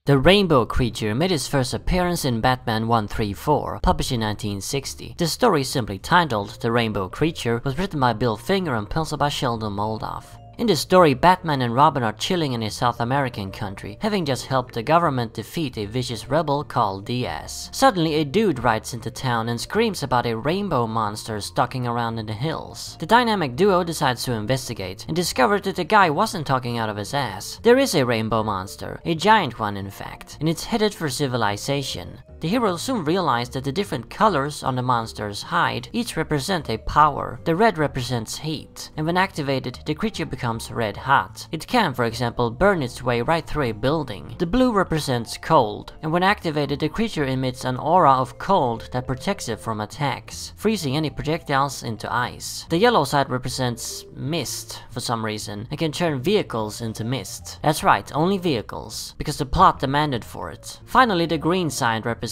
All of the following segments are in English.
The rainbow creature made its first appearance in Batman 134, published in 1960. The story, simply titled The Rainbow Creature, was written by Bill Finger and penciled by Sheldon Moldoff. In the story, Batman and Robin are chilling in a South American country, having just helped the government defeat a vicious rebel called Diaz. Suddenly, a dude rides into town and screams about a rainbow monster stalking around in the hills. The dynamic duo decides to investigate and discover that the guy wasn't talking out of his ass. There is a rainbow monster, a giant one in fact, and it's headed for civilization. The heroes soon realize that the different colors on the monster's hide each represent a power. The red represents heat, and when activated, the creature becomes red hot. It can, for example, burn its way right through a building. The blue represents cold, and when activated, the creature emits an aura of cold that protects it from attacks, freezing any projectiles into ice. The yellow side represents mist for some reason, and can turn vehicles into mist. That's right, only vehicles, because the plot demanded for it. Finally, the green side represents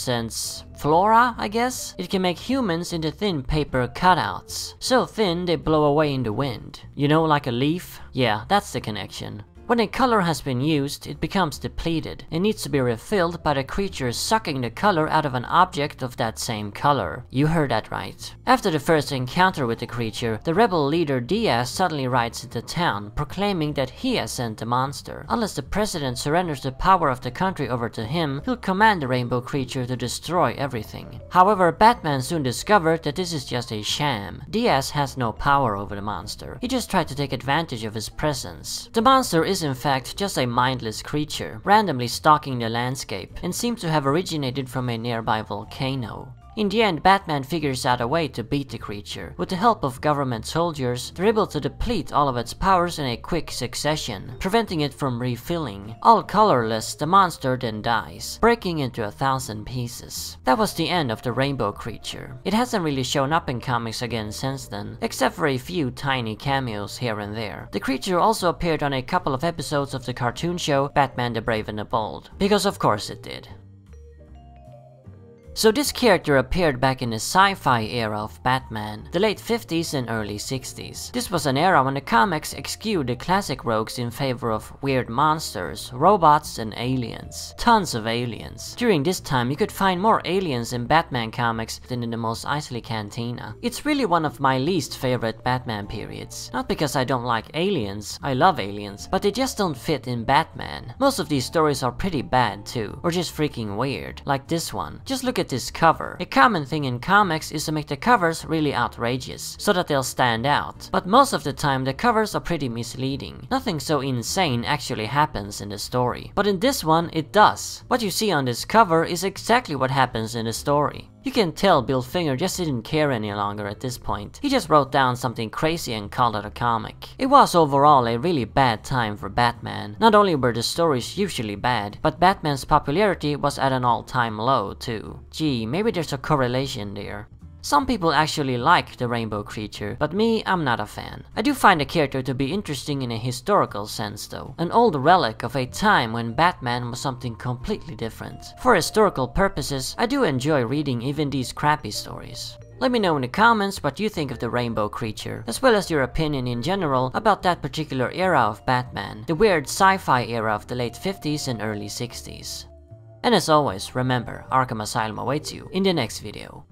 flora, I guess? It can make humans into thin paper cutouts. So thin they blow away in the wind. You know, like a leaf? Yeah, that's the connection. When a color has been used, it becomes depleted and needs to be refilled by the creature sucking the color out of an object of that same color. You heard that right. After the first encounter with the creature, the rebel leader Diaz suddenly rides into town, proclaiming that he has sent the monster. Unless the president surrenders the power of the country over to him, he'll command the rainbow creature to destroy everything. However, Batman soon discovered that this is just a sham. Diaz has no power over the monster. He just tried to take advantage of his presence. The monster is in fact just a mindless creature, randomly stalking the landscape, and seems to have originated from a nearby volcano. In the end, Batman figures out a way to beat the creature. With the help of government soldiers, they're able to deplete all of its powers in a quick succession, preventing it from refilling. All colorless, the monster then dies, breaking into 1,000 pieces. That was the end of the rainbow creature. It hasn't really shown up in comics again since then, except for a few tiny cameos here and there. The creature also appeared on a couple of episodes of the cartoon show Batman the Brave and the Bold, because of course it did. So this character appeared back in the sci-fi era of Batman, the late 50s and early 60s. This was an era when the comics eschewed the classic rogues in favor of weird monsters, robots, and aliens. Tons of aliens. During this time, you could find more aliens in Batman comics than in the Mos Eisley Cantina. It's really one of my least favorite Batman periods. Not because I don't like aliens, I love aliens, but they just don't fit in Batman. Most of these stories are pretty bad too, or just freaking weird, like this one. Just look at this cover. A common thing in comics is to make the covers really outrageous, so that they'll stand out. But most of the time the covers are pretty misleading. Nothing so insane actually happens in the story. But in this one, it does. What you see on this cover is exactly what happens in the story. You can tell Bill Finger just didn't care any longer at this point. He just wrote down something crazy and called it a comic. It was overall a really bad time for Batman. Not only were the stories usually bad, but Batman's popularity was at an all-time low too. Gee, maybe there's a correlation there. Some people actually like the rainbow creature, but me, I'm not a fan. I do find the character to be interesting in a historical sense though. An old relic of a time when Batman was something completely different. For historical purposes, I do enjoy reading even these crappy stories. Let me know in the comments what you think of the rainbow creature, as well as your opinion in general about that particular era of Batman, the weird sci-fi era of the late 50s and early 60s. And as always, remember, Arkham Asylum awaits you in the next video.